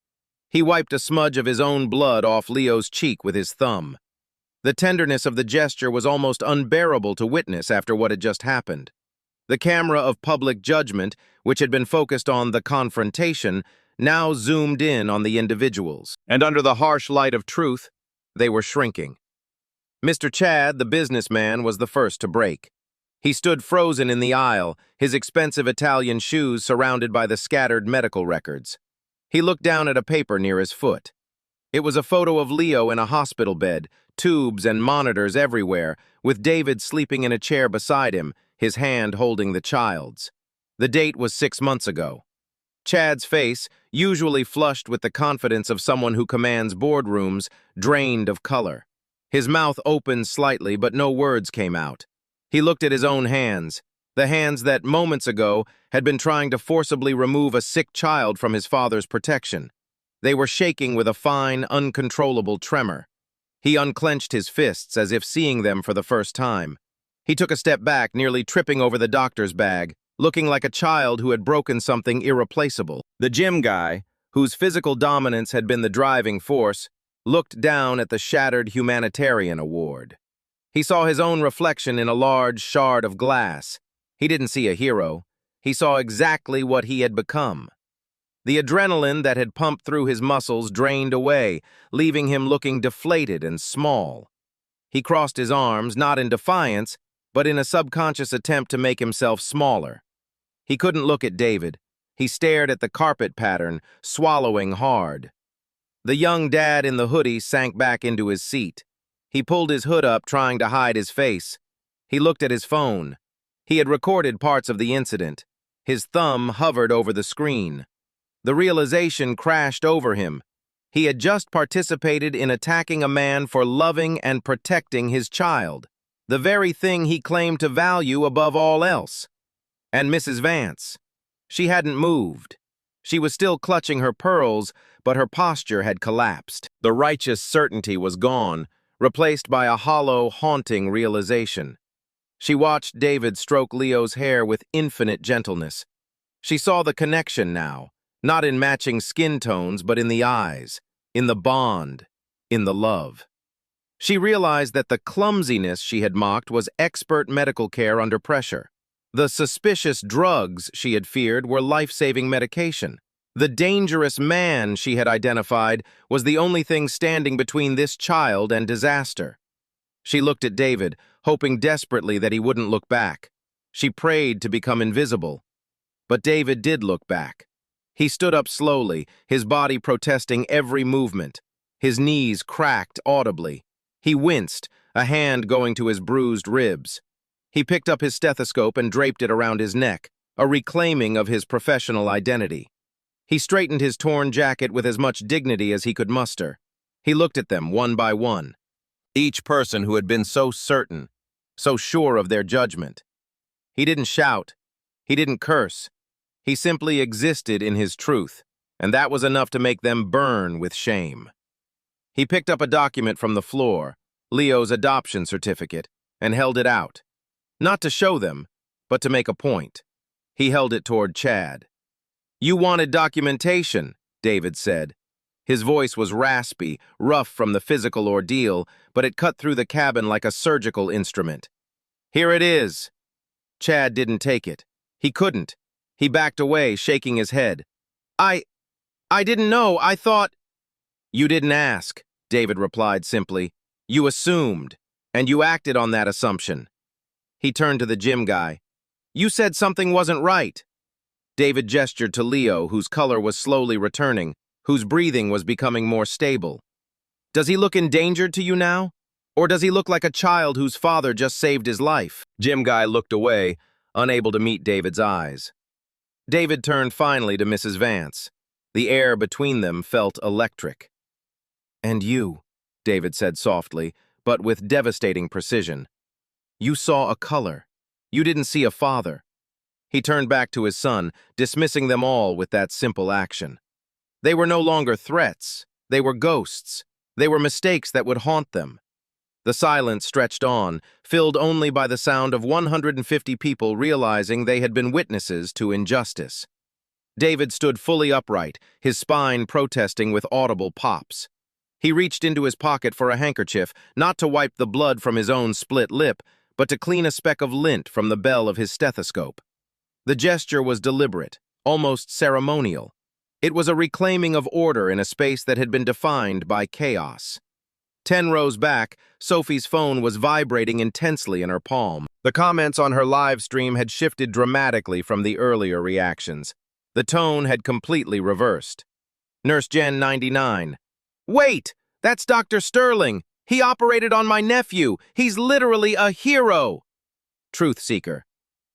He wiped a smudge of his own blood off Leo's cheek with his thumb. The tenderness of the gesture was almost unbearable to witness after what had just happened. The camera of public judgment, which had been focused on the confrontation, now zoomed in on the individuals. And under the harsh light of truth, they were shrinking. Mr. Chad, the businessman, was the first to break. He stood frozen in the aisle, his expensive Italian shoes surrounded by the scattered medical records. He looked down at a paper near his foot. It was a photo of Leo in a hospital bed, tubes and monitors everywhere, with David sleeping in a chair beside him, his hand holding the child's. The date was 6 months ago. Chad's face, usually flushed with the confidence of someone who commands boardrooms, drained of color. His mouth opened slightly, but no words came out. He looked at his own hands, the hands that, moments ago, had been trying to forcibly remove a sick child from his father's protection. They were shaking with a fine, uncontrollable tremor. He unclenched his fists as if seeing them for the first time. He took a step back, nearly tripping over the doctor's bag, looking like a child who had broken something irreplaceable. The gym guy, whose physical dominance had been the driving force, looked down at the shattered humanitarian award. He saw his own reflection in a large shard of glass. He didn't see a hero. He saw exactly what he had become. The adrenaline that had pumped through his muscles drained away, leaving him looking deflated and small. He crossed his arms, not in defiance, but in a subconscious attempt to make himself smaller. He couldn't look at David. He stared at the carpet pattern, swallowing hard. The young dad in the hoodie sank back into his seat. He pulled his hood up, trying to hide his face. He looked at his phone. He had recorded parts of the incident. His thumb hovered over the screen. The realization crashed over him. He had just participated in attacking a man for loving and protecting his child, the very thing he claimed to value above all else. And Mrs. Vance. She hadn't moved. She was still clutching her pearls, but her posture had collapsed. The righteous certainty was gone, replaced by a hollow, haunting realization. She watched David stroke Leo's hair with infinite gentleness. She saw the connection now, not in matching skin tones, but in the eyes. in the bond, in the love. She realized that the clumsiness she had mocked was expert medical care under pressure. The suspicious drugs she had feared were life-saving medication. The dangerous man she had identified was the only thing standing between this child and disaster. She looked at David, hoping desperately that he wouldn't look back. She prayed to become invisible. But David did look back. He stood up slowly, his body protesting every movement. His knees cracked audibly. He winced, a hand going to his bruised ribs. He picked up his stethoscope and draped it around his neck, a reclaiming of his professional identity. He straightened his torn jacket with as much dignity as he could muster. He looked at them one by one. Each person who had been so certain, so sure of their judgment. He didn't shout. He didn't curse. He simply existed in his truth, and that was enough to make them burn with shame. He picked up a document from the floor, Leo's adoption certificate, and held it out. Not to show them, but to make a point. He held it toward Chad. "You wanted documentation," David said. His voice was raspy, rough from the physical ordeal, but it cut through the cabin like a surgical instrument. "Here it is." Chad didn't take it. He couldn't. He backed away, shaking his head. I didn't know. I thought—" "You didn't ask," David replied simply. "You assumed, and you acted on that assumption." He turned to the gym guy. "You said something wasn't right." David gestured to Leo, whose color was slowly returning, whose breathing was becoming more stable. "Does he look endangered to you now? Or does he look like a child whose father just saved his life?" Gym guy looked away, unable to meet David's eyes. David turned finally to Mrs. Vance. The air between them felt electric. "And you," David said softly, but with devastating precision. "You saw a color. You didn't see a father." He turned back to his son, dismissing them all with that simple action. They were no longer threats. They were ghosts. They were mistakes that would haunt them. The silence stretched on, filled only by the sound of 150 people realizing they had been witnesses to injustice. David stood fully upright, his spine protesting with audible pops. He reached into his pocket for a handkerchief, not to wipe the blood from his own split lip, but to clean a speck of lint from the bell of his stethoscope. The gesture was deliberate, almost ceremonial. It was a reclaiming of order in a space that had been defined by chaos. 10 rows back, Sophie's phone was vibrating intensely in her palm. The comments on her live stream had shifted dramatically from the earlier reactions. The tone had completely reversed. Nurse Jen 99. "Wait! That's Dr. Sterling! He operated on my nephew! He's literally a hero!" Truth Seeker.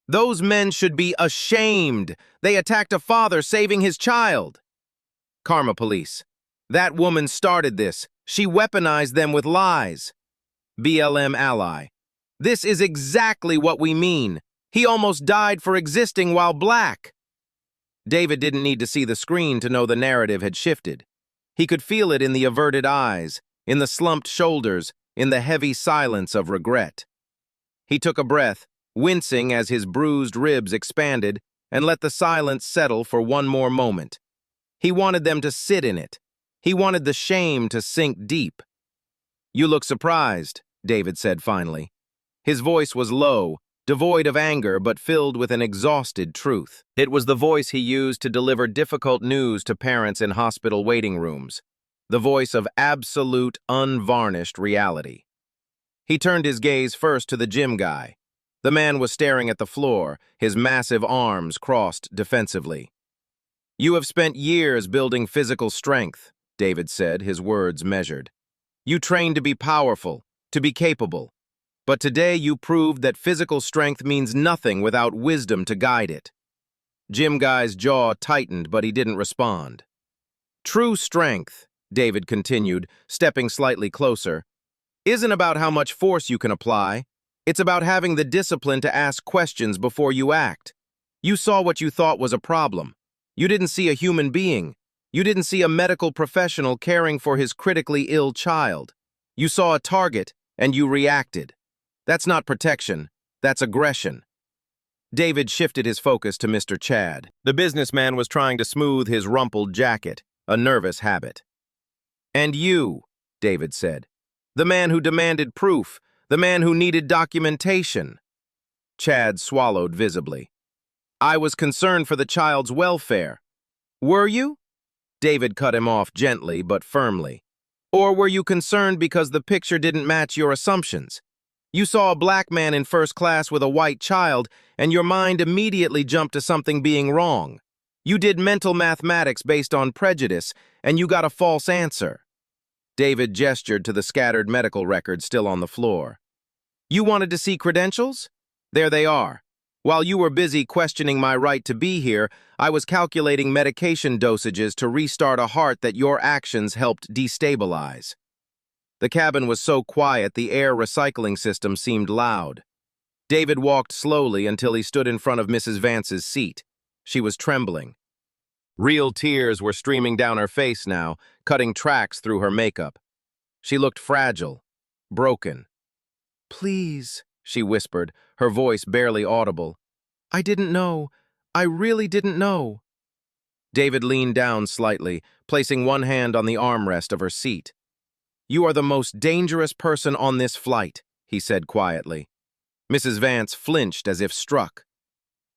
"Those men should be ashamed! They attacked a father saving his child!" Karma Police. "That woman started this. She weaponized them with lies." BLM Ally. "This is exactly what we mean. He almost died for existing while black." David didn't need to see the screen to know the narrative had shifted. He could feel it in the averted eyes, in the slumped shoulders, in the heavy silence of regret. He took a breath, wincing as his bruised ribs expanded, and let the silence settle for one more moment. He wanted them to sit in it. He wanted the shame to sink deep. "You look surprised," David said finally. His voice was low, devoid of anger but filled with an exhausted truth. It was the voice he used to deliver difficult news to parents in hospital waiting rooms, the voice of absolute, unvarnished reality. He turned his gaze first to the gym guy. The man was staring at the floor, his massive arms crossed defensively. "You have spent years building physical strength," David said, his words measured. "You trained to be powerful, to be capable. But today you proved that physical strength means nothing without wisdom to guide it." Gym Guy's jaw tightened, but he didn't respond. "True strength," David continued, stepping slightly closer, "isn't about how much force you can apply. It's about having the discipline to ask questions before you act. You saw what you thought was a problem. You didn't see a human being. You didn't see a medical professional caring for his critically ill child. You saw a target, and you reacted. That's not protection. That's aggression." David shifted his focus to Mr. Chad. The businessman was trying to smooth his rumpled jacket, a nervous habit. "And you," David said. "The man who demanded proof, the man who needed documentation." Chad swallowed visibly. "I was concerned for the child's welfare." "Were you?" David cut him off gently but firmly. "Or were you concerned because the picture didn't match your assumptions? You saw a black man in first class with a white child, and your mind immediately jumped to something being wrong. You did mental mathematics based on prejudice, and you got a false answer." David gestured to the scattered medical records still on the floor. "You wanted to see credentials? There they are. While you were busy questioning my right to be here, I was calculating medication dosages to restart a heart that your actions helped destabilize." The cabin was so quiet the air recycling system seemed loud. David walked slowly until he stood in front of Mrs. Vance's seat. She was trembling. Real tears were streaming down her face now, cutting tracks through her makeup. She looked fragile, broken. "Please," she whispered, her voice barely audible. "I didn't know. I really didn't know." David leaned down slightly, placing one hand on the armrest of her seat. "You are the most dangerous person on this flight," he said quietly. Mrs. Vance flinched as if struck.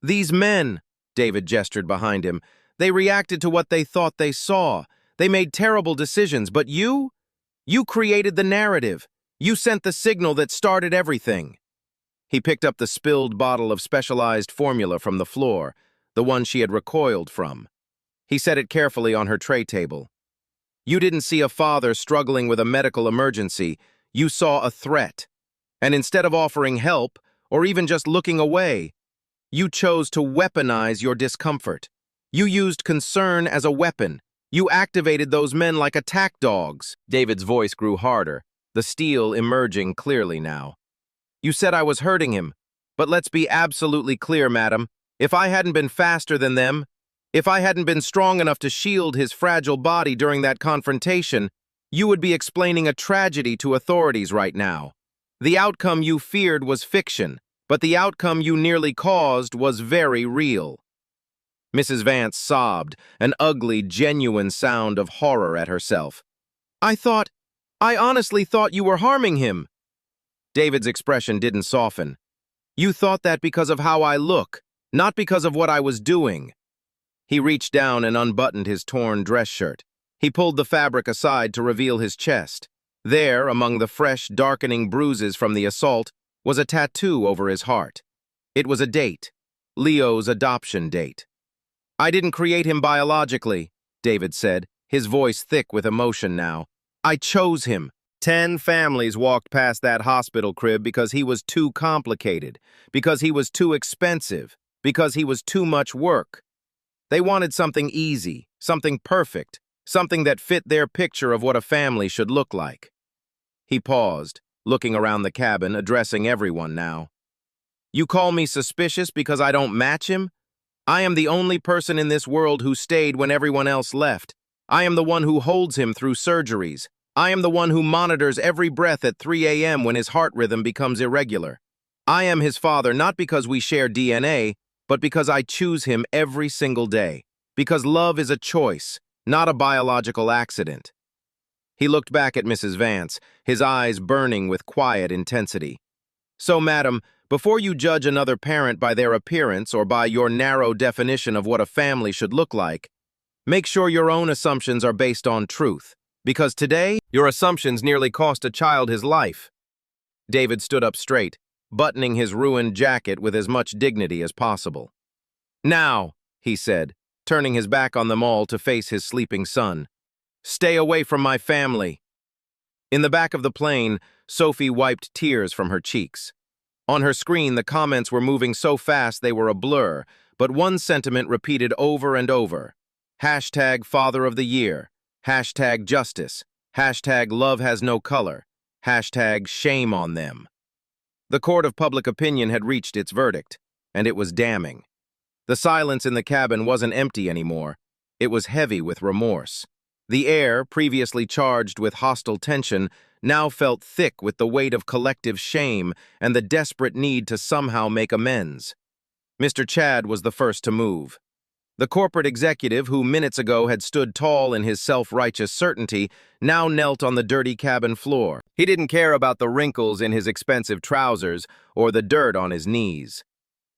"These men," David gestured behind him, "they reacted to what they thought they saw. They made terrible decisions, but you? You created the narrative. You sent the signal that started everything." He picked up the spilled bottle of specialized formula from the floor, the one she had recoiled from. He set it carefully on her tray table. "You didn't see a father struggling with a medical emergency. You saw a threat. And instead of offering help, or even just looking away, you chose to weaponize your discomfort. You used concern as a weapon. You activated those men like attack dogs." David's voice grew harder, the steel emerging clearly now. "You said I was hurting him. But let's be absolutely clear, madam. If I hadn't been faster than them, if I hadn't been strong enough to shield his fragile body during that confrontation, you would be explaining a tragedy to authorities right now. The outcome you feared was fiction, but the outcome you nearly caused was very real." Mrs. Vance sobbed, an ugly, genuine sound of horror at herself. I honestly thought you were harming him." David's expression didn't soften. "You thought that because of how I look, not because of what I was doing." He reached down and unbuttoned his torn dress shirt. He pulled the fabric aside to reveal his chest. There, among the fresh, darkening bruises from the assault, was a tattoo over his heart. It was a date, Leo's adoption date. "I didn't create him biologically," David said, his voice thick with emotion now. "I chose him. 10 families walked past that hospital crib because he was too complicated, because he was too expensive, because he was too much work. They wanted something easy, something perfect, something that fit their picture of what a family should look like." He paused, looking around the cabin, addressing everyone now. "You call me suspicious because I don't match him? I am the only person in this world who stayed when everyone else left. I am the one who holds him through surgeries. I am the one who monitors every breath at 3 a.m. when his heart rhythm becomes irregular. I am his father not because we share DNA, but because I choose him every single day. Because love is a choice, not a biological accident." He looked back at Mrs. Vance, his eyes burning with quiet intensity. "So, madam, before you judge another parent by their appearance or by your narrow definition of what a family should look like, make sure your own assumptions are based on truth. Because today, your assumptions nearly cost a child his life." David stood up straight, buttoning his ruined jacket with as much dignity as possible. "Now," he said, turning his back on them all to face his sleeping son, "stay away from my family." In the back of the plane, Sophie wiped tears from her cheeks. On her screen, the comments were moving so fast they were a blur, but one sentiment repeated over and over. Hashtag Father of the Year. Hashtag Justice. Hashtag Love Has No Color. Hashtag Shame on Them. The court of public opinion had reached its verdict, and it was damning. The silence in the cabin wasn't empty anymore. It was heavy with remorse. The air, previously charged with hostile tension, now felt thick with the weight of collective shame and the desperate need to somehow make amends. Mr. Chad was the first to move. The corporate executive who minutes ago had stood tall in his self-righteous certainty now knelt on the dirty cabin floor. He didn't care about the wrinkles in his expensive trousers or the dirt on his knees.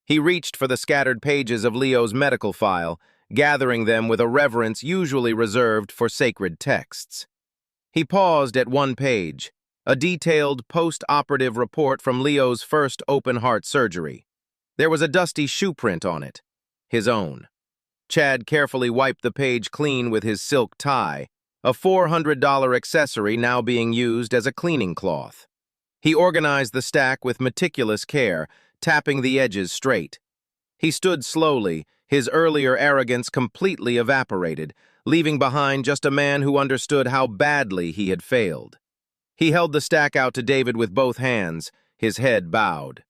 He reached for the scattered pages of Leo's medical file, gathering them with a reverence usually reserved for sacred texts. He paused at one page, a detailed post-operative report from Leo's first open-heart surgery. There was a dusty shoe print on it, his own. Chad carefully wiped the page clean with his silk tie, a $400 accessory now being used as a cleaning cloth. He organized the stack with meticulous care, tapping the edges straight. He stood slowly, his earlier arrogance completely evaporated, leaving behind just a man who understood how badly he had failed. He held the stack out to David with both hands, his head bowed.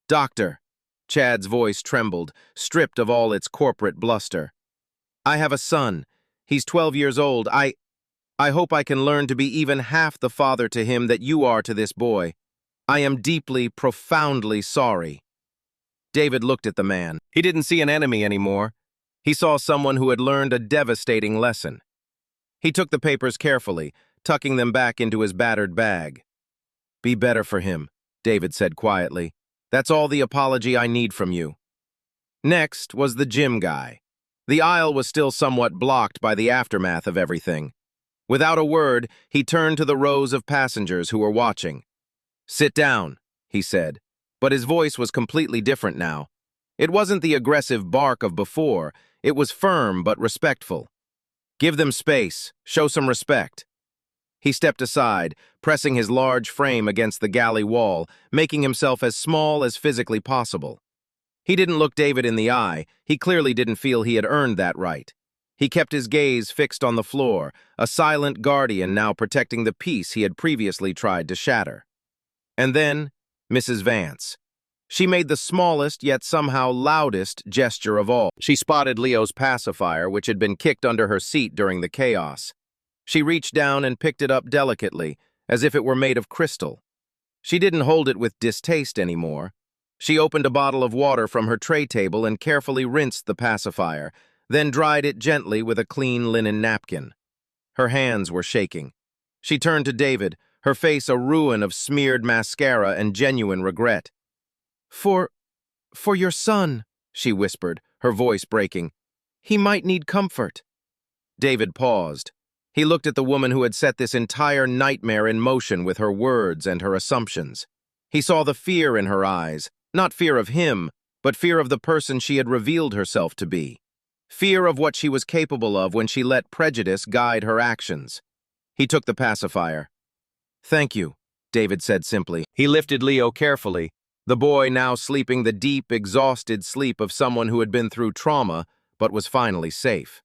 "Doctor," Chad's voice trembled, stripped of all its corporate bluster. "I have a son. He's 12 years old. I hope I can learn to be even half the father to him that you are to this boy. I am deeply, profoundly sorry." David looked at the man. He didn't see an enemy anymore. He saw someone who had learned a devastating lesson. He took the papers carefully, tucking them back into his battered bag. "Be better for him," David said quietly. "That's all the apology I need from you." Next was the gym guy. The aisle was still somewhat blocked by the aftermath of everything. Without a word, he turned to the rows of passengers who were watching. "Sit down," he said, but his voice was completely different now. It wasn't the aggressive bark of before, it was firm but respectful. "Give them space, show some respect." He stepped aside, pressing his large frame against the galley wall, making himself as small as physically possible. He didn't look David in the eye. He clearly didn't feel he had earned that right. He kept his gaze fixed on the floor, a silent guardian now protecting the peace he had previously tried to shatter. And then, Mrs. Vance. She made the smallest yet somehow loudest gesture of all. She spotted Leo's pacifier, which had been kicked under her seat during the chaos. She reached down and picked it up delicately, as if it were made of crystal. She didn't hold it with distaste anymore. She opened a bottle of water from her tray table and carefully rinsed the pacifier, then dried it gently with a clean linen napkin. Her hands were shaking. She turned to David, her face a ruin of smeared mascara and genuine regret. For your son," she whispered, her voice breaking. "He might need comfort." David paused. He looked at the woman who had set this entire nightmare in motion with her words and her assumptions. He saw the fear in her eyes, not fear of him, but fear of the person she had revealed herself to be. Fear of what she was capable of when she let prejudice guide her actions. He took the pacifier. "Thank you," David said simply. He lifted Leo carefully, the boy now sleeping the deep, exhausted sleep of someone who had been through trauma but was finally safe.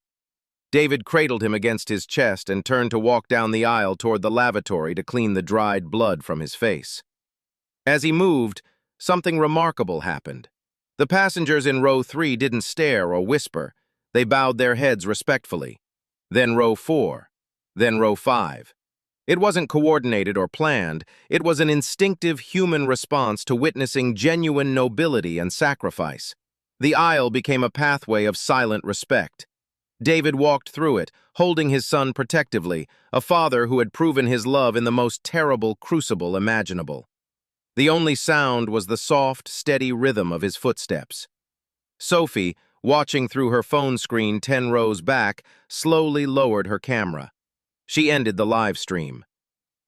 David cradled him against his chest and turned to walk down the aisle toward the lavatory to clean the dried blood from his face. As he moved, something remarkable happened. The passengers in row 3 didn't stare or whisper. They bowed their heads respectfully. Then row 4. Then row 5. It wasn't coordinated or planned. It was an instinctive human response to witnessing genuine nobility and sacrifice. The aisle became a pathway of silent respect. David walked through it, holding his son protectively, a father who had proven his love in the most terrible crucible imaginable. The only sound was the soft, steady rhythm of his footsteps. Sophie, watching through her phone screen 10 rows back, slowly lowered her camera. She ended the live stream.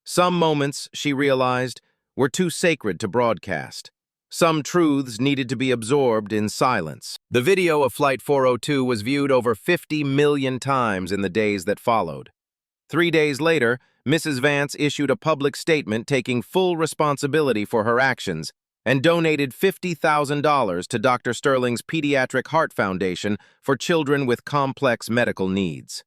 Some moments, she realized, were too sacred to broadcast. Some truths needed to be absorbed in silence. The video of Flight 402 was viewed over 50 million times in the days that followed. 3 days later, Mrs. Vance issued a public statement taking full responsibility for her actions and donated $50,000 to Dr. Sterling's Pediatric Heart Foundation for children with complex medical needs.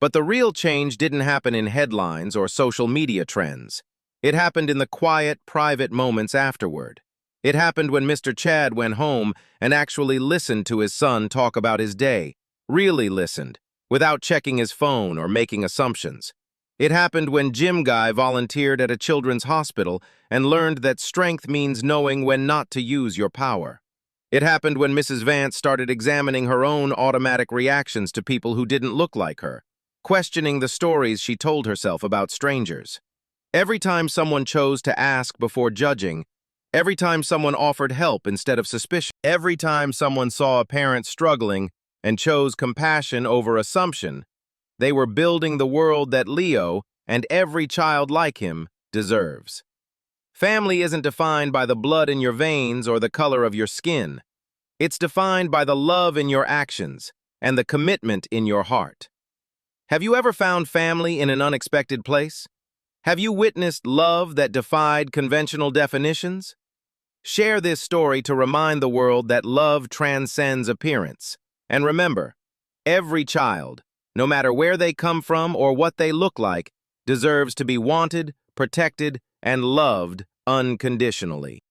But the real change didn't happen in headlines or social media trends. It happened in the quiet, private moments afterward. It happened when Mr. Chad went home and actually listened to his son talk about his day, really listened, without checking his phone or making assumptions. It happened when Jim Guy volunteered at a children's hospital and learned that strength means knowing when not to use your power. It happened when Mrs. Vance started examining her own automatic reactions to people who didn't look like her, questioning the stories she told herself about strangers. Every time someone chose to ask before judging, every time someone offered help instead of suspicion, every time someone saw a parent struggling and chose compassion over assumption, they were building the world that Leo, and every child like him, deserves. Family isn't defined by the blood in your veins or the color of your skin. It's defined by the love in your actions and the commitment in your heart. Have you ever found family in an unexpected place? Have you witnessed love that defied conventional definitions? Share this story to remind the world that love transcends appearance. And remember, every child, no matter where they come from or what they look like, deserves to be wanted, protected, and loved unconditionally.